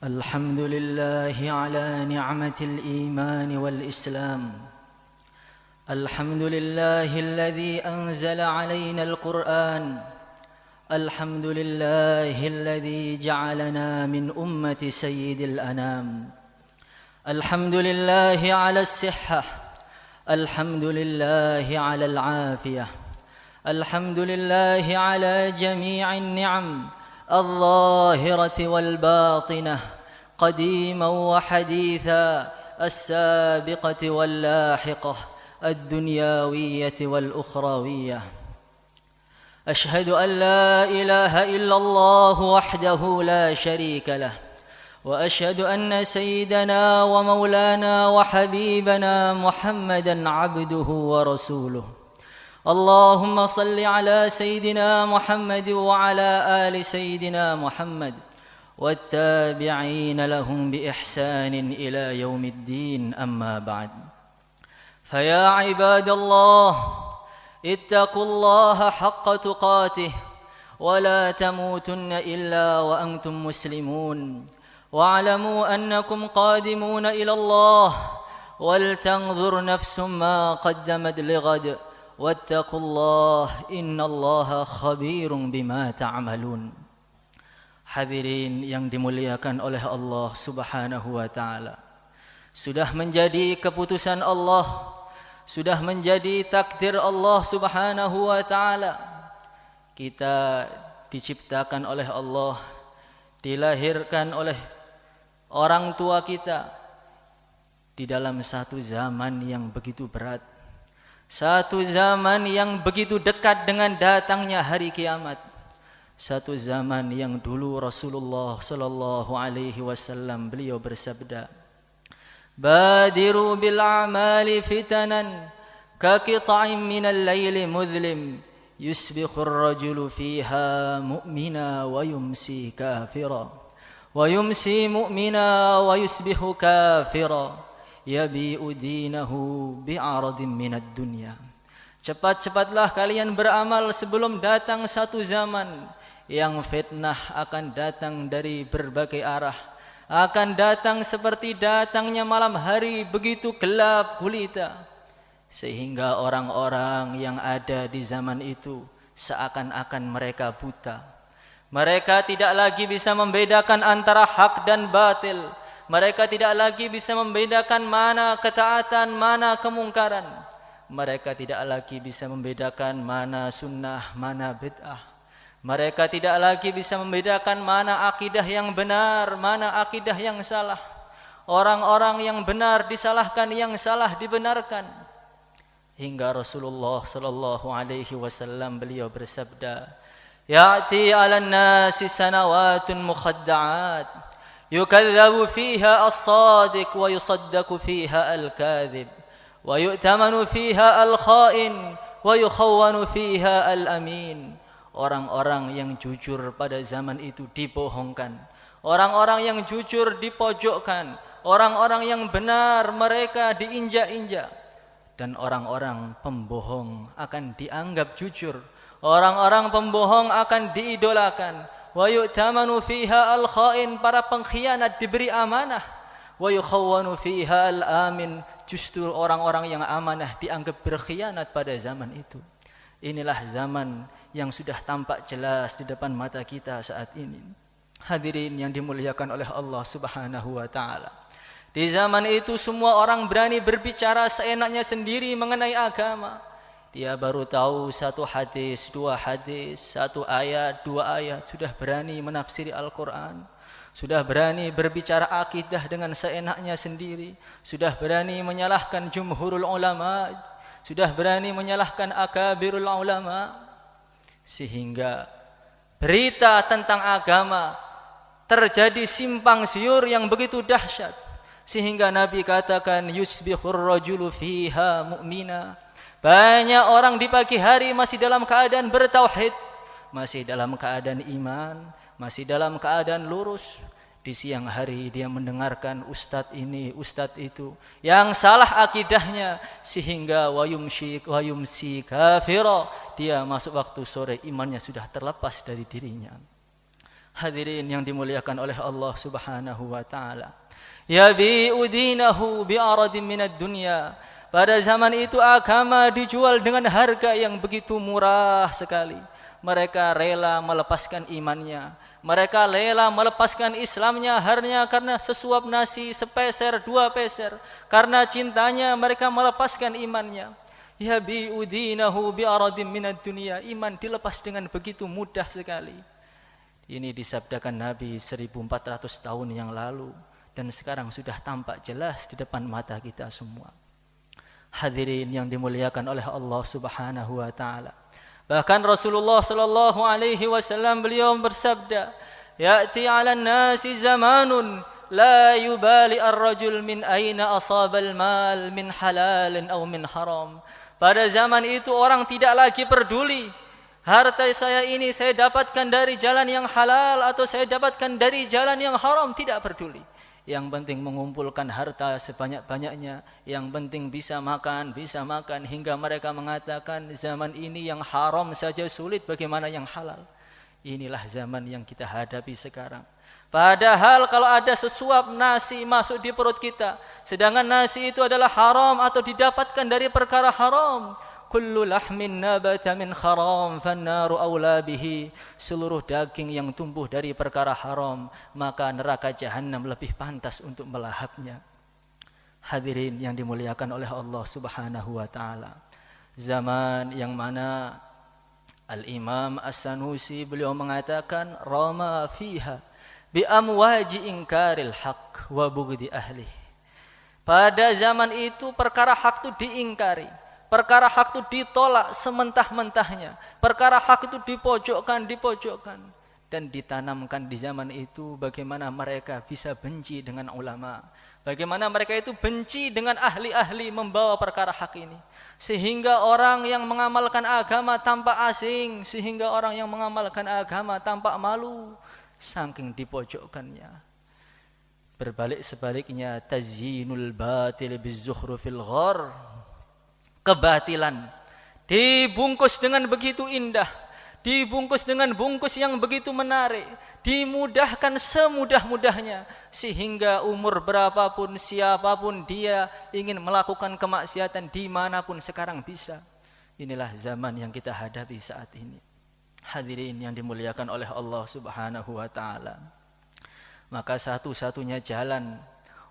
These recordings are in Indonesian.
الحمد لله على نعمة الإيمان والإسلام. الحمد لله الذي أنزل علينا القرآن. الحمد لله الذي جعلنا من أمة سيد الأنام. الحمد لله على الصحة. الحمد لله على العافية. الحمد لله على جميع النعم الظاهرة والباطنة، قديما وحديثا، السابقة واللاحقة، الدنيوية والأخروية. أشهد أن لا إله إلا الله وحده لا شريك له، وأشهد أن سيدنا ومولانا وحبيبنا محمدا عبده ورسوله. اللهم صل على سيدنا محمد وعلى آل سيدنا محمد والتابعين لهم بإحسان إلى يوم الدين. أما بعد، فيا عباد الله، اتقوا الله حق تقاته ولا تموتن إلا وأنتم مسلمون، واعلموا أنكم قادمون إلى الله، ولتنظر نفس ما قدمت لغد، واتقوا الله إن الله خبير بما تعملون. Hadirin yang dimuliakan oleh Allah Subhanahu wa taala, sudah menjadi keputusan Allah, sudah menjadi takdir Allah Subhanahu wa taala, kita diciptakan oleh Allah, dilahirkan oleh orang tua kita di dalam satu zaman yang begitu berat, satu zaman yang begitu dekat dengan datangnya hari kiamat, satu zaman yang dulu Rasulullah sallallahu alaihi wasallam beliau bersabda, "Badiru bil a'mali fitanan ka qita'in minal laili mudlim, yusbihu ar-rajulu fiha mu'mina wa yumsi kafira, wa yumsi mu'mina wa yusbihu kafira, yabi'u dinahu bi'aradin minad dunya." Cepat-cepatlah kalian beramal sebelum datang satu zaman yang fitnah akan datang dari berbagai arah, akan datang seperti datangnya malam hari begitu gelap gulita, sehingga orang-orang yang ada di zaman itu seakan-akan mereka buta. Mereka tidak lagi bisa membedakan antara hak dan batil. Mereka tidak lagi bisa membedakan mana ketaatan, mana kemungkaran. Mereka tidak lagi bisa membedakan mana sunnah, mana bid'ah. Mereka tidak lagi bisa membedakan mana akidah yang benar, mana akidah yang salah. Orang-orang yang benar disalahkan, yang salah dibenarkan. Hingga Rasulullah sallallahu alaihi wasallam beliau bersabda, "Ya'ti 'alan nasi sanawatun mukhadda'at, yukadzabu fiha as-sadiq wa yusaddaqu fiha al-kadhib, wa yu'tamanu fiha al-kha'in wa yukhawwanu fiha al-amin." Orang-orang yang jujur pada zaman itu dibohongkan, orang-orang yang jujur dipojokkan, orang-orang yang benar mereka diinjak-injak, dan orang-orang pembohong akan dianggap jujur, orang-orang pembohong akan diidolakan. Wa yu'tamanu fiha al-kha'in, para pengkhianat diberi amanah. Wa yukhawwanu fiha al-amin, justru orang-orang yang amanah dianggap berkhianat pada zaman itu. Inilah zaman yang sudah tampak jelas di depan mata kita saat ini. Hadirin yang dimuliakan oleh Allah Subhanahu wa taala, di zaman itu semua orang berani berbicara seenaknya sendiri mengenai agama. Dia baru tahu satu hadis, dua hadis, satu ayat, dua ayat, sudah berani menafsiri Al-Quran, sudah berani berbicara akidah dengan seenaknya sendiri, sudah berani menyalahkan jumhurul ulama, sudah berani menyalahkan akabirul ulama, sehingga berita tentang agama terjadi simpang siur yang begitu dahsyat, sehingga Nabi katakan, "Yusbihur rajulu fiha mu'mina." Banyak orang di pagi hari masih dalam keadaan bertauhid, masih dalam keadaan iman, masih dalam keadaan lurus. Di siang hari dia mendengarkan ustadz ini, ustadz itu yang salah akidahnya, sehingga wayumsi kafira, dia masuk waktu sore imannya sudah terlepas dari dirinya. Hadirin yang dimuliakan oleh Allah Subhanahu wa taala. Yabi'u dinahu bi'aradin minad dunya. Pada zaman itu agama dijual dengan harga yang begitu murah sekali. Mereka rela melepaskan imannya. Mereka rela melepaskan Islamnya hanya karena sesuap nasi sepeser, 2 peser. Karena cintanya mereka melepaskan imannya. Yabi'u dinahu bi'aradin minad dunya. Iman dilepas dengan begitu mudah sekali. Ini disabdakan Nabi 1400 tahun yang lalu dan sekarang sudah tampak jelas di depan mata kita semua. Hadirin yang dimuliakan oleh Allah Subhanahu wa taala. Bahkan Rasulullah sallallahu alaihi wasallam beliau bersabda, "Ya'ti 'alan nasi zamanun la yubali ar-rajul min aina asaba al-mal min halalin aw min haram." Pada zaman itu orang tidak lagi peduli harta saya ini saya dapatkan dari jalan yang halal atau saya dapatkan dari jalan yang haram, tidak peduli. Yang penting mengumpulkan harta sebanyak-banyaknya, yang penting bisa makan, hingga mereka mengatakan zaman ini yang haram saja sulit, bagaimana yang halal. Inilah zaman yang kita hadapi sekarang. Padahal kalau ada sesuap nasi masuk di perut kita, sedangkan nasi itu adalah haram atau didapatkan dari perkara haram, kullu lahmin nabata min haram fannaru aula bihi. Seluruh daging yang tumbuh dari perkara haram, maka neraka jahanam lebih pantas untuk melahapnya. Hadirin yang dimuliakan oleh Allah Subhanahu wa taala. Zaman yang mana Al-Imam As-Sanusi beliau mengatakan rama fiha bi amwaji inkaril haq wa bughdi ahli. Pada zaman itu perkara hak itu diingkari. Perkara hak itu ditolak sementah-mentahnya. Perkara hak itu dipojokkan. Dan ditanamkan di zaman itu bagaimana mereka bisa benci dengan ulama. Bagaimana mereka itu benci dengan ahli-ahli membawa perkara hak ini. Sehingga orang yang mengamalkan agama tampak asing. Sehingga orang yang mengamalkan agama tampak malu. Saking dipojokkannya. Berbalik sebaliknya, tazyinul batil bizukhrufil ghar. Kebatilan dibungkus dengan begitu indah, dibungkus dengan bungkus yang begitu menarik, dimudahkan semudah-mudahnya, sehingga umur berapapun, siapapun dia ingin melakukan kemaksiatan dimanapun sekarang bisa. Inilah zaman yang kita hadapi saat ini. Hadirin yang dimuliakan oleh Allah Subhanahu wa ta'ala. Maka satu-satunya jalan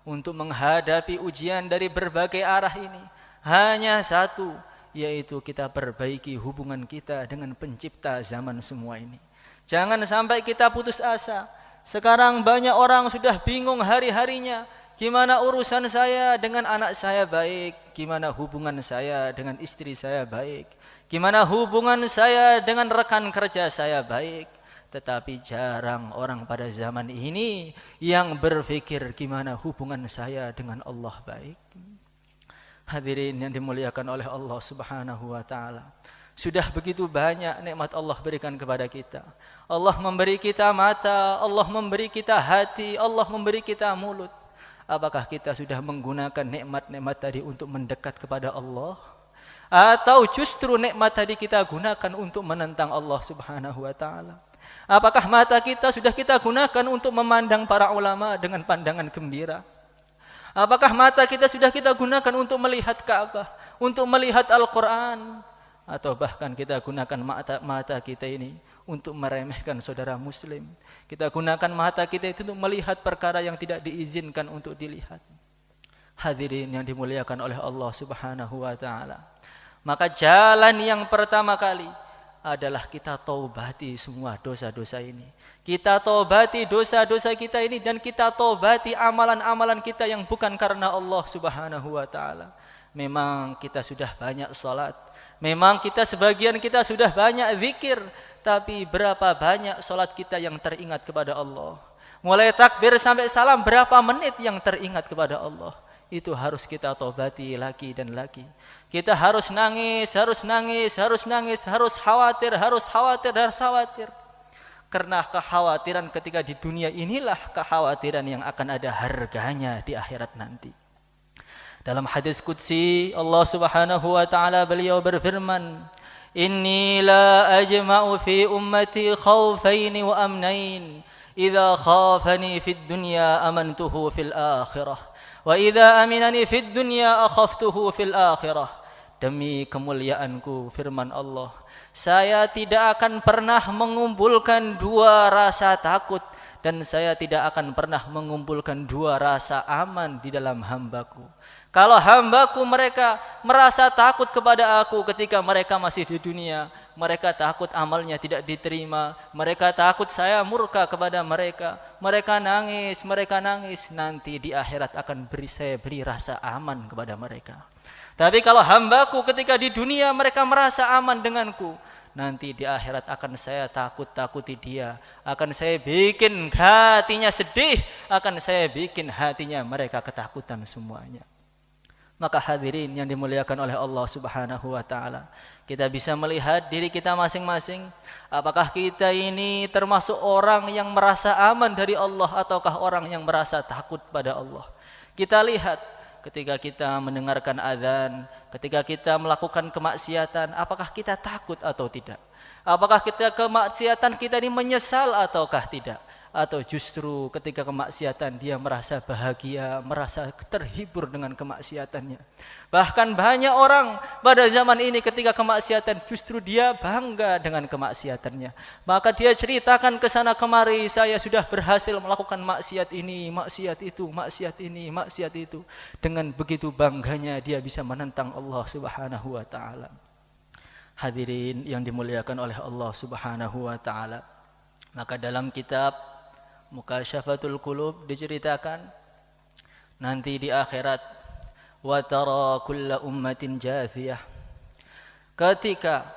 untuk menghadapi ujian dari berbagai arah ini hanya satu, yaitu kita perbaiki hubungan kita dengan pencipta zaman semua ini. Jangan sampai kita putus asa. Sekarang banyak orang sudah bingung hari-harinya. Gimana urusan saya dengan anak saya baik? Gimana hubungan saya dengan istri saya baik? Gimana hubungan saya dengan rekan kerja saya baik? Tetapi jarang orang pada zaman ini yang berpikir gimana hubungan saya dengan Allah baik. Hadirin yang dimuliakan oleh Allah Subhanahu wa ta'ala. Sudah begitu banyak nikmat Allah berikan kepada kita. Allah memberi kita mata, Allah memberi kita hati, Allah memberi kita mulut. Apakah kita sudah menggunakan nikmat-nikmat tadi untuk mendekat kepada Allah? Atau justru nikmat tadi kita gunakan untuk menentang Allah Subhanahu wa ta'ala? Apakah mata kita sudah kita gunakan untuk memandang para ulama dengan pandangan gembira? Apakah mata kita sudah kita gunakan untuk melihat Ka'bah, untuk melihat Al-Quran? Atau bahkan kita gunakan mata kita ini untuk meremehkan saudara muslim. Kita gunakan mata kita itu untuk melihat perkara yang tidak diizinkan untuk dilihat. Hadirin yang dimuliakan oleh Allah Subhanahu wa ta'ala. Maka jalan yang pertama kali adalah kita taubati semua dosa-dosa ini. Kita taubati dosa-dosa kita ini dan kita taubati amalan-amalan kita yang bukan karena Allah Subhanahu wa ta'ala. Memang kita sudah banyak salat, memang sebagian kita sudah banyak zikir, tapi berapa banyak salat kita yang teringat kepada Allah? Mulai takbir sampai salam berapa menit yang teringat kepada Allah? Itu harus kita taubati lagi dan lagi. Kita harus nangis, harus khawatir. Karena kekhawatiran ketika di dunia inilah kekhawatiran yang akan ada harganya di akhirat nanti. Dalam hadis qudsi Allah Subhanahu wa ta'ala beliau berfirman, "Inni la ajma'u fi ummati khawfaini wa amnain. idza khafani fid dunya amantuhu fil akhirah wa idza aminani fid dunya akhaftuhu fil akhirah. Demi kemuliaanku, firman Allah, saya tidak akan pernah mengumpulkan dua rasa takut, dan saya tidak akan pernah mengumpulkan dua rasa aman di dalam hambaku. Kalau hambaku mereka merasa takut kepada aku ketika mereka masih di dunia, mereka takut amalnya tidak diterima, mereka takut saya murka kepada mereka, mereka nangis, nanti di akhirat akan saya beri rasa aman kepada mereka. Tapi kalau hambaku ketika di dunia mereka merasa aman denganku, nanti di akhirat akan saya takuti dia, akan saya bikin hatinya sedih, akan saya bikin hatinya mereka ketakutan semuanya. Maka hadirin yang dimuliakan oleh Allah Subhanahu wa taala, kita bisa melihat diri kita masing-masing, apakah kita ini termasuk orang yang merasa aman dari Allah ataukah orang yang merasa takut pada Allah. Kita lihat ketika kita mendengarkan azan, ketika kita melakukan kemaksiatan, apakah kita takut atau tidak? Apakah kemaksiatan kita ini menyesal ataukah tidak? Atau justru ketika kemaksiatan dia merasa bahagia, merasa terhibur dengan kemaksiatannya. Bahkan banyak orang pada zaman ini ketika kemaksiatan justru dia bangga dengan kemaksiatannya. Maka dia ceritakan ke sana kemari, saya sudah berhasil melakukan maksiat ini, maksiat itu, maksiat ini, maksiat itu. Dengan begitu bangganya dia bisa menentang Allah Subhanahu wa taala. Hadirin yang dimuliakan oleh Allah Subhanahu wa taala. Maka dalam kitab Mukasyafatul Qulub diceritakan nanti di akhirat, wa tara kulla ummatin jathiyah, ketika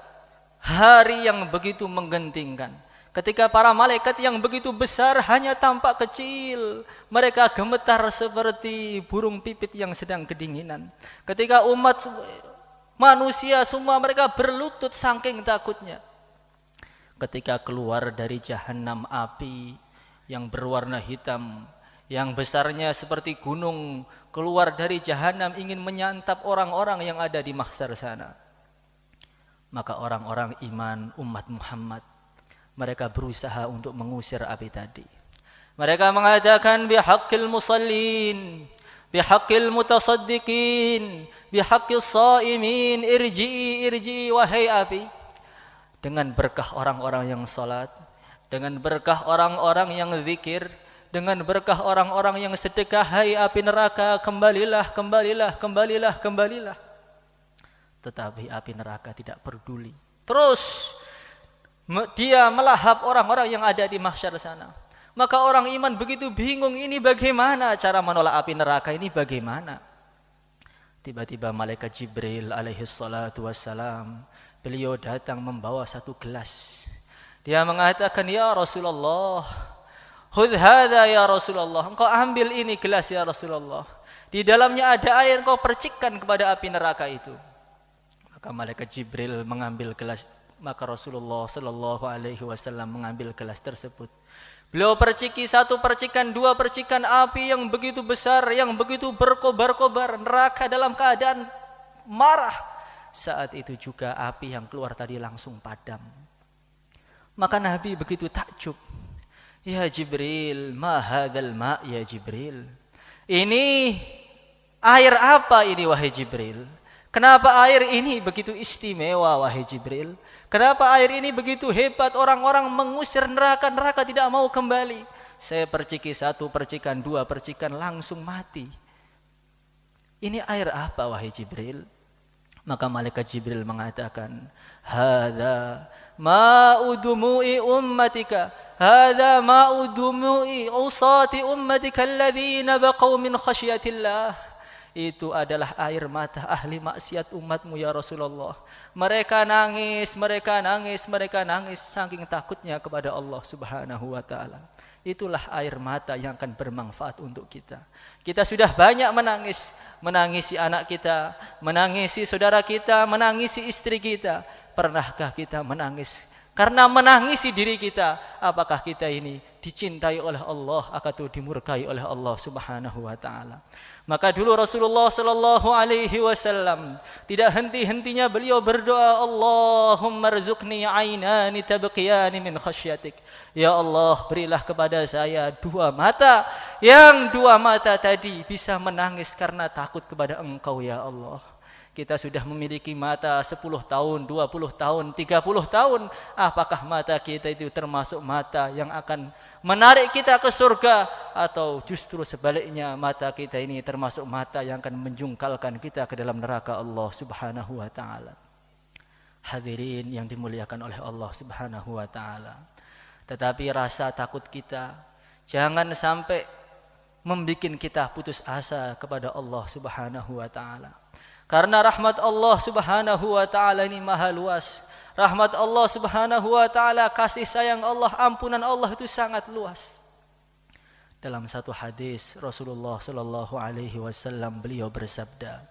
hari yang begitu menggentingkan, ketika para malaikat yang begitu besar hanya tampak kecil, mereka gemetar seperti burung pipit yang sedang kedinginan. Ketika umat manusia semua mereka berlutut saking takutnya. Ketika keluar dari jahanam api yang berwarna hitam, yang besarnya seperti gunung, keluar dari jahanam ingin menyantap orang-orang yang ada di mahsyar sana. Maka orang-orang iman umat Muhammad, mereka berusaha untuk mengusir api tadi. Mereka mengatakan bihaqqil musallin, bihaqqil mutasaddiqin, bihaqqis shaimin, irji'i wahai api. Dengan berkah orang-orang yang salat, dengan berkah orang-orang yang zikir, dengan berkah orang-orang yang sedekah, hai api neraka, kembalilah. Tetapi api neraka tidak peduli. Terus dia melahap orang-orang yang ada di mahsyar sana. Maka orang iman begitu bingung, ini bagaimana cara menolak api neraka ini bagaimana? Tiba-tiba malaikat Jibril alaihi salatu wassalam, beliau datang membawa satu gelas. Dia mengatakan, ya Rasulullah, khudh hadha ya Rasulullah, engkau ambil ini gelas ya Rasulullah. Di dalamnya ada air, engkau percikkan kepada api neraka itu. Maka malaikat Jibril mengambil gelas, maka Rasulullah sallallahu alaihi wasallam mengambil gelas tersebut. Beliau perciki satu percikan, dua percikan api yang begitu besar, yang begitu berkobar-kobar, neraka dalam keadaan marah. Saat itu juga api yang keluar tadi langsung padam. Maka Nabi begitu takjub. Ya Jibril, ma hadzal ma' ya Jibril. Ini air apa ini wahai Jibril? Kenapa air ini begitu istimewa wahai Jibril? Kenapa air ini begitu hebat, orang-orang mengusir neraka, neraka tidak mau kembali? Saya perciki satu percikan, dua percikan langsung mati. Ini air apa wahai Jibril? Maka malaikat Jibril mengatakan, hadza ma'u dumu'i ummatika, hadza ma'u dumu'i usati ummatika alladhina baqaw min khasyatillah. Itu adalah air mata ahli maksiat umatmu ya Rasulullah. Mereka nangis saking takutnya kepada Allah Subhanahu wa taala. Itulah air mata yang akan bermanfaat untuk kita. Kita sudah banyak menangisi anak kita, menangisi saudara kita, menangisi istri kita. Pernahkah kita menangis karena menangisi diri kita? Apakah kita ini dicintai oleh Allah atau dimurkai oleh Allah Subhanahu wa taala. Maka dulu Rasulullah sallallahu alaihi wasallam tidak henti-hentinya beliau berdoa, Allahumma rzuqni ainani tabqiyani min khasyatik. Ya Allah, berilah kepada saya dua mata, yang dua mata tadi bisa menangis karena takut kepada Engkau ya Allah. Kita sudah memiliki mata 10 tahun, 20 tahun, 30 tahun. Apakah mata kita itu termasuk mata yang akan menarik kita ke surga, atau justru sebaliknya mata kita ini termasuk mata yang akan menjungkalkan kita ke dalam neraka Allah Subhanahu wa taala. Hadirin yang dimuliakan oleh Allah Subhanahu wa taala. Tetapi rasa takut kita jangan sampai membikin kita putus asa kepada Allah Subhanahu wa taala. Karena rahmat Allah Subhanahu wa taala ini maha luas. Rahmat Allah Subhanahu wa taala, kasih sayang Allah, ampunan Allah itu sangat luas. Dalam satu hadis Rasulullah sallallahu alaihi wasallam beliau bersabda,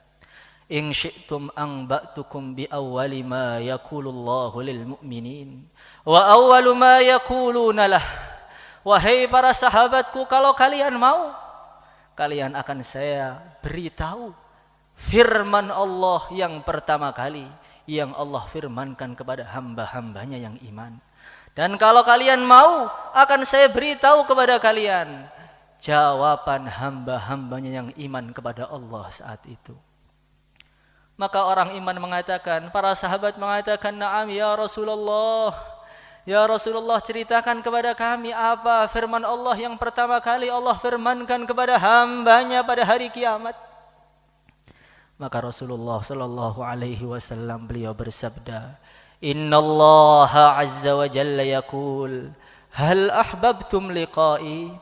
"In syi'tum anba'tukum bi awwali ma yaqulullahu lil mu'minin wa awwalu ma yaquluna lah." Wahai para sahabatku, kalau kalian mau, kalian akan saya beritahu firman Allah yang pertama kali yang Allah firmankan kepada hamba-hambanya yang iman. Dan kalau kalian mau, akan saya beritahu kepada kalian jawaban hamba-hambanya yang iman kepada Allah saat itu. Maka orang iman mengatakan, para sahabat mengatakan, "Na'am ya Rasulullah. Ya Rasulullah, ceritakan kepada kami apa firman Allah yang pertama kali Allah firmankan kepada hambanya pada hari kiamat." Maka Rasulullah sallallahu alaihi wasallam beliau bersabda, "Innallaha azza wa jalla yaqul, hal ahbabtum liqa'i?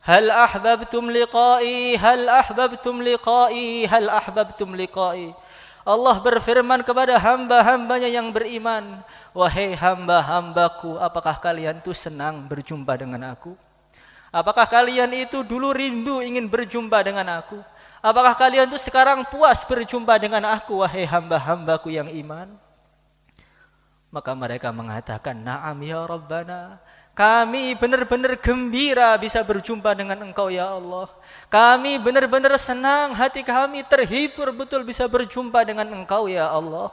Hal ahbabtum liqa'i? Hal ahbabtum liqa'i? Hal ahbabtum liqa'i?" Allah berfirman kepada hamba-hambanya yang beriman, "Wahai hamba-hambaku, apakah kalian itu senang berjumpa dengan aku? Apakah kalian itu dulu rindu ingin berjumpa dengan aku? Apakah kalian itu sekarang puas berjumpa dengan aku, wahai hamba-hambaku yang iman?" Maka mereka mengatakan, "Na'am ya Rabbana. Kami benar-benar gembira bisa berjumpa dengan Engkau ya Allah. Kami benar-benar senang, hati kami terhibur betul bisa berjumpa dengan Engkau ya Allah."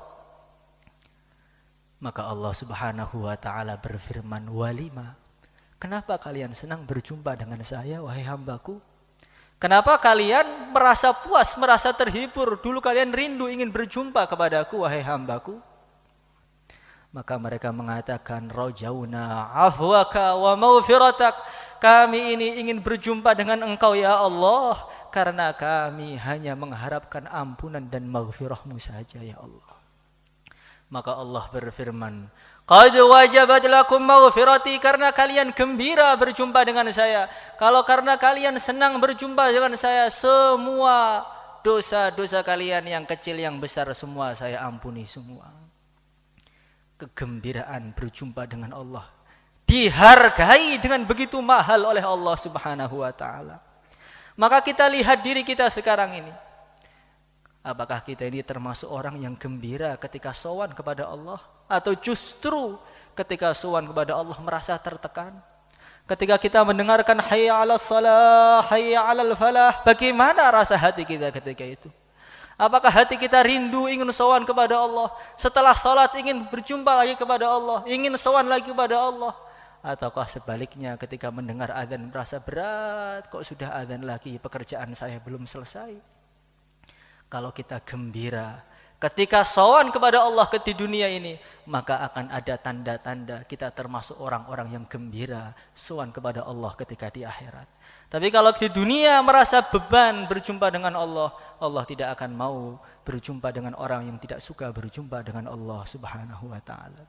Maka Allah Subhanahu wa taala berfirman, "Walima? Kenapa kalian senang berjumpa dengan saya, wahai hambaku? Kenapa kalian merasa puas, merasa terhibur? Dulu kalian rindu ingin berjumpa kepadaku, wahai hambaku." Maka mereka mengatakan, "Rajauna afwaka wa maghfiratak." Kami ini ingin berjumpa dengan Engkau ya Allah, karena kami hanya mengharapkan ampunan dan maghfirah-Mu saja ya Allah. Maka Allah berfirman, "Qad wajabat lakum maghfirati." Karena kalian gembira berjumpa dengan saya, kalau karena kalian senang berjumpa dengan saya, semua dosa-dosa kalian yang kecil yang besar semua saya ampuni semua. Kegembiraan berjumpa dengan Allah dihargai dengan begitu mahal oleh Allah Subhanahu wa taala. Maka kita lihat diri kita sekarang ini. Apakah kita ini termasuk orang yang gembira ketika sowan kepada Allah, atau justru ketika sowan kepada Allah merasa tertekan? Ketika kita mendengarkan hayya 'alas shalah, hayya 'alal falah, bagaimana rasa hati kita ketika itu? Apakah hati kita rindu ingin sowan kepada Allah, setelah salat ingin berjumpa lagi kepada Allah, ingin sowan lagi kepada Allah? Ataukah sebaliknya, ketika mendengar azan merasa berat, kok sudah azan lagi, pekerjaan saya belum selesai? Kalau kita gembira ketika sowan kepada Allah di dunia ini, maka akan ada tanda-tanda kita termasuk orang-orang yang gembira sowan kepada Allah ketika di akhirat. Tapi kalau di dunia merasa beban berjumpa dengan Allah, Allah tidak akan mau berjumpa dengan orang yang tidak suka berjumpa dengan Allah Subhanahu wa taala.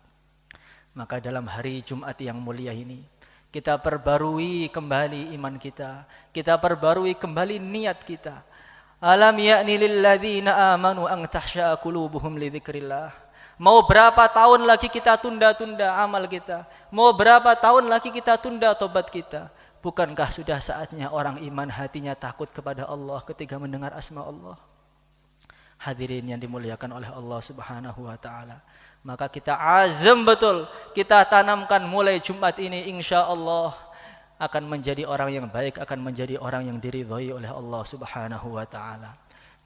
Maka dalam hari Jumat yang mulia ini, kita perbarui kembali iman kita, kita perbarui kembali niat kita. Alam ya'ni lilladzina amanu an tahsya'a qulubuhum li dzikrillah. Mau berapa tahun lagi kita tunda-tunda amal kita? Mau berapa tahun lagi kita tunda tobat kita? Bukankah sudah saatnya orang iman hatinya takut kepada Allah ketika mendengar asma Allah? Hadirin yang dimuliakan oleh Allah Subhanahu wa taala. Maka kita azam betul, kita tanamkan mulai Jumat ini insyaallah. akan menjadi orang yang baik, akan menjadi orang yang diridhai oleh Allah Subhanahu wa taala.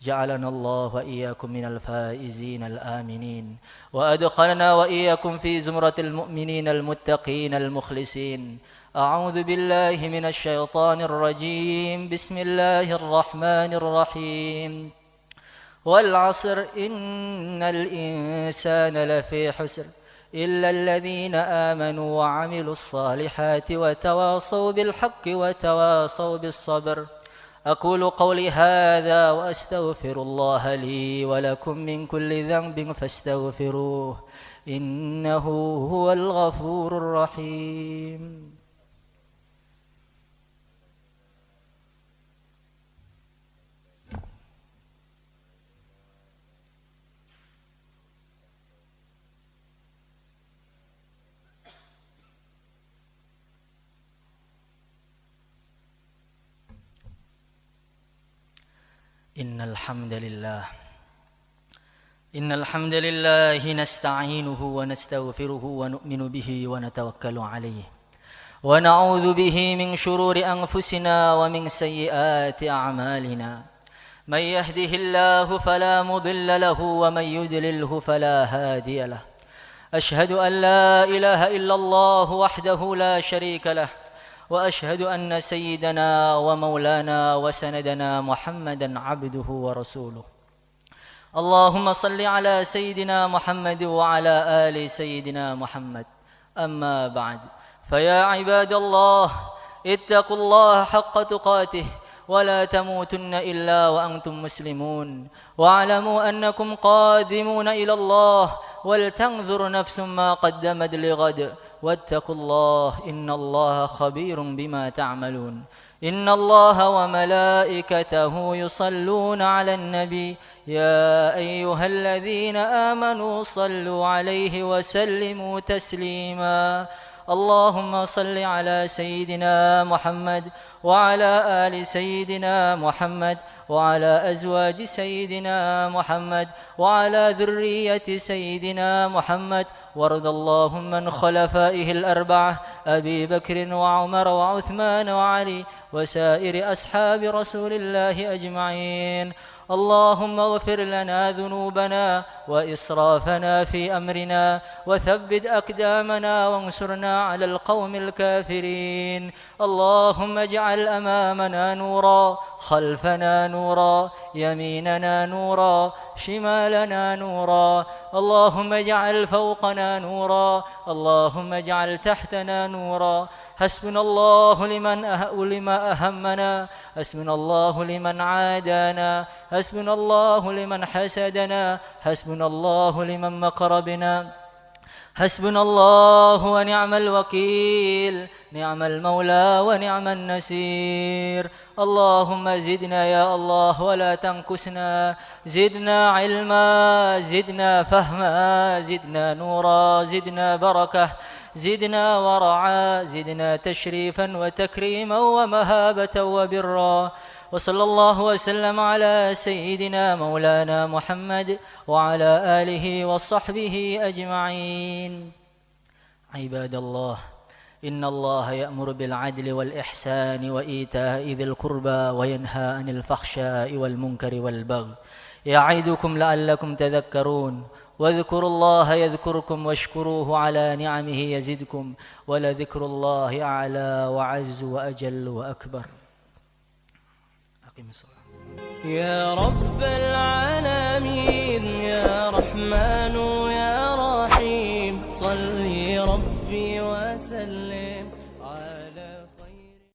جعلنا الله وإياكم من الفائزين الآمنين وأدخلنا وإياكم في زمرة المؤمنين المتقين المخلصين. أعوذ بالله من الشيطان الرجيم. بسم الله الرحمن الرحيم. والعصر إن الإنسان لفي خسر إلا الذين آمنوا وعملوا الصالحات وتواصوا بالحق وتواصوا بالصبر. أقول قولي هذا وأستغفر الله لي ولكم من كل ذنب فاستغفروه إنه هو الغفور الرحيم. إن الحمد لله نستعينه ونستغفره ونؤمن به ونتوكل عليه ونعوذ به من شرور أنفسنا ومن سيئات أعمالنا. من يهده الله فلا مضل له ومن يضلله فلا هادي له. أشهد أن لا إله إلا الله وحده لا شريك له وأشهد أن سيدنا ومولانا وسندنا محمدا عبده ورسوله. اللهم صل على سيدنا محمد وعلى آل سيدنا محمد. أما بعد، فيا عباد الله اتقوا الله حق تقاته ولا تموتن إلا وأنتم مسلمون، واعلموا أنكم قادمون إلى الله، ولتنظر نفس ما قدمت لغد، واتقوا الله إن الله خبير بما تعملون. إن الله وملائكته يصلون على النبي يا أيها الذين آمنوا صلوا عليه وسلموا تسليما. اللهم صل على سيدنا محمد وعلى آل سيدنا محمد وعلى أزواج سيدنا محمد وعلى ذرية سيدنا محمد، وارض اللهم عن خلفائه الأربعة أبي بكر وعمر وعثمان وعلي وسائر أصحاب رسول الله أجمعين. اللهم اغفر لنا ذنوبنا وإسرافنا في أمرنا وثبت أقدامنا وانصرنا على القوم الكافرين. اللهم اجعل أمامنا نورا، خلفنا نورا، يميننا نورا، شمالنا نورا. اللهم اجعل فوقنا نورا، اللهم اجعل تحتنا نورا. حسبنا الله لما أهمنا، حسبنا الله لمن عادانا، حسبنا الله لمن حسدنا، حسبنا الله لمن مكر بنا. حسبنا الله ونعم الوكيل، نعم المولى ونعم النصير. اللهم زدنا يا الله ولا تنقصنا، زدنا علما، زدنا فهما، زدنا نورا، زدنا بركة، زدنا ورعا، زدنا تشريفا وتكريما ومهابة وبرا. وصلى الله وسلم على سيدنا مولانا محمد وعلى آله وصحبه أجمعين. عباد الله، إن الله يأمر بالعدل والإحسان وإيتاء ذي القربى وينهى عن الفحشاء والمنكر والبغي يعظكم لعلكم تذكرون. واذكروا الله يذكركم واشكروه على نعمه يزدكم ولذكر الله أعلى وعز وأجل وأكبر. أقم الصلاة. يا رب العالمين يا رحمن يا رحيم، صل ربي وسلم على